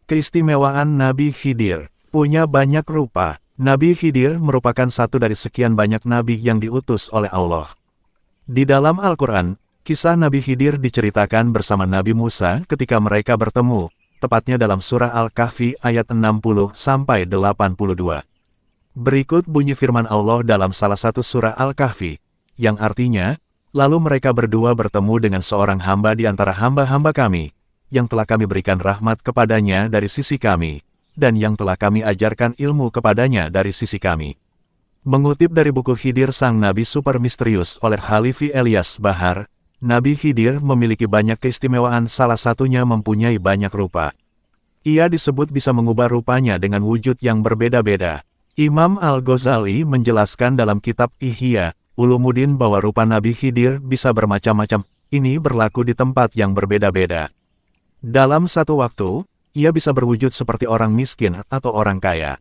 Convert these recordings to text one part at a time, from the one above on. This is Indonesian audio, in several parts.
Keistimewaan Nabi Khidir, punya banyak rupa. Nabi Khidir merupakan satu dari sekian banyak nabi yang diutus oleh Allah. Di dalam Al-Quran, kisah Nabi Khidir diceritakan bersama Nabi Musa ketika mereka bertemu, tepatnya dalam surah Al-Kahfi ayat 60-82. Berikut bunyi firman Allah dalam salah satu surah Al-Kahfi, yang artinya, lalu mereka berdua bertemu dengan seorang hamba di antara hamba-hamba kami, yang telah kami berikan rahmat kepadanya dari sisi kami, dan yang telah kami ajarkan ilmu kepadanya dari sisi kami. Mengutip dari buku Khidir Sang Nabi Super Misterius oleh Halifi Elias Bahar, Nabi Khidir memiliki banyak keistimewaan, salah satunya mempunyai banyak rupa. Ia disebut bisa mengubah rupanya dengan wujud yang berbeda-beda. Imam Al-Ghazali menjelaskan dalam kitab Ihya Ulumuddin bahwa rupa Nabi Khidir bisa bermacam-macam, ini berlaku di tempat yang berbeda-beda. Dalam satu waktu, ia bisa berwujud seperti orang miskin atau orang kaya.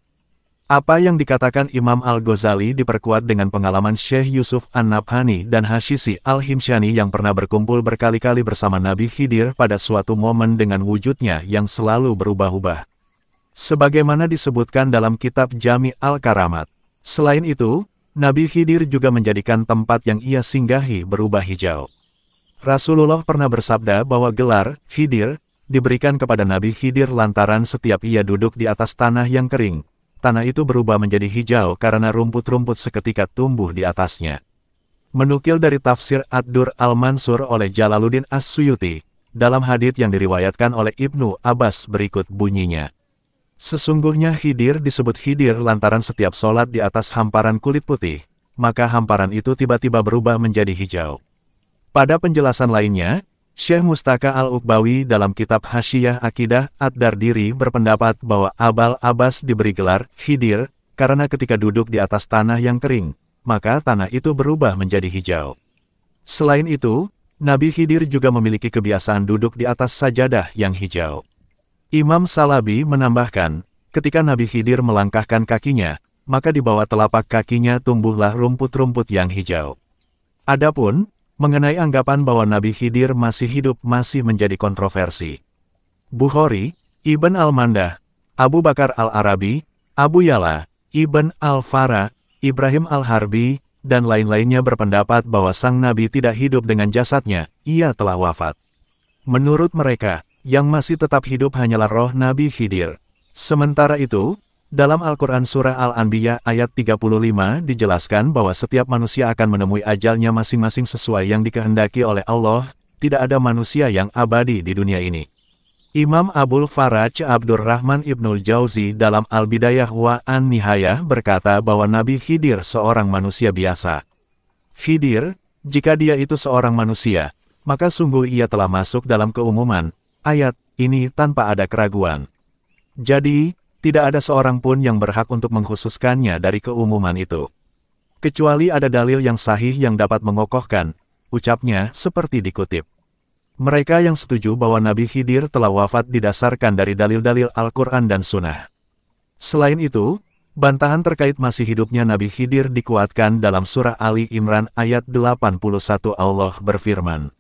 Apa yang dikatakan Imam Al-Ghazali diperkuat dengan pengalaman Syekh Yusuf An-Nabhani dan Hashisi Al-Himsyani yang pernah berkumpul berkali-kali bersama Nabi Khidir pada suatu momen dengan wujudnya yang selalu berubah-ubah. Sebagaimana disebutkan dalam kitab Jami Al-Karamat. Selain itu, Nabi Khidir juga menjadikan tempat yang ia singgahi berubah hijau. Rasulullah pernah bersabda bahwa gelar Khidir diberikan kepada Nabi Khidir lantaran setiap ia duduk di atas tanah yang kering, tanah itu berubah menjadi hijau karena rumput-rumput seketika tumbuh di atasnya. Menukil dari tafsir Ad-Dur Al-Mansur oleh Jalaluddin As-Suyuti, dalam hadits yang diriwayatkan oleh Ibnu Abbas berikut bunyinya. Sesungguhnya Khidir disebut Khidir lantaran setiap sholat di atas hamparan kulit putih, maka hamparan itu tiba-tiba berubah menjadi hijau. Pada penjelasan lainnya, Syekh Mustaka Al-Uqbawi dalam kitab Hasyiyah Aqidah Ad-Dardiri berpendapat bahwa Abul Abbas diberi gelar Khidir karena ketika duduk di atas tanah yang kering, maka tanah itu berubah menjadi hijau. Selain itu, Nabi Khidir juga memiliki kebiasaan duduk di atas sajadah yang hijau. Imam Salabi menambahkan, ketika Nabi Khidir melangkahkan kakinya, maka di bawah telapak kakinya tumbuhlah rumput-rumput yang hijau. Adapun mengenai anggapan bahwa Nabi Khidir masih hidup masih menjadi kontroversi. Bukhari, Ibn Al-Mandah, Abu Bakar Al-Arabi, Abu Ya'la, Ibn Al-Fara, Ibrahim Al-Harbi, dan lain-lainnya berpendapat bahwa sang Nabi tidak hidup dengan jasadnya, ia telah wafat. Menurut mereka, yang masih tetap hidup hanyalah roh Nabi Khidir. Sementara itu, dalam Al-Quran Surah Al-Anbiya ayat 35 dijelaskan bahwa setiap manusia akan menemui ajalnya masing-masing sesuai yang dikehendaki oleh Allah, tidak ada manusia yang abadi di dunia ini. Imam Abul Faraj Abdurrahman Ibnul Jauzi dalam Al-Bidayah wa An-Nihayah berkata bahwa Nabi Khidir seorang manusia biasa. Khidir, jika dia itu seorang manusia, maka sungguh ia telah masuk dalam keumuman ayat ini tanpa ada keraguan. Jadi, tidak ada seorang pun yang berhak untuk mengkhususkannya dari keumuman itu. Kecuali ada dalil yang sahih yang dapat mengokohkan, ucapnya seperti dikutip. Mereka yang setuju bahwa Nabi Khidir telah wafat didasarkan dari dalil-dalil Al-Quran dan Sunnah. Selain itu, bantahan terkait masih hidupnya Nabi Khidir dikuatkan dalam surah Ali Imran ayat 81 Allah berfirman.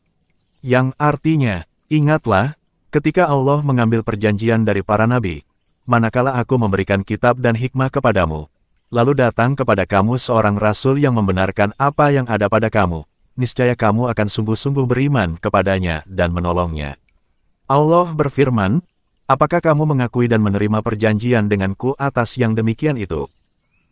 Yang artinya, ingatlah, ketika Allah mengambil perjanjian dari para nabi, manakala aku memberikan kitab dan hikmah kepadamu, lalu datang kepada kamu seorang rasul yang membenarkan apa yang ada pada kamu, niscaya kamu akan sungguh-sungguh beriman kepadanya dan menolongnya. Allah berfirman, apakah kamu mengakui dan menerima perjanjian denganku atas yang demikian itu?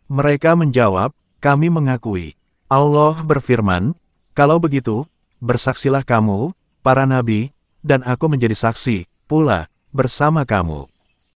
Mereka menjawab, kami mengakui. Allah berfirman, kalau begitu, bersaksilah kamu, para nabi, dan aku menjadi saksi, pula, bersama kamu.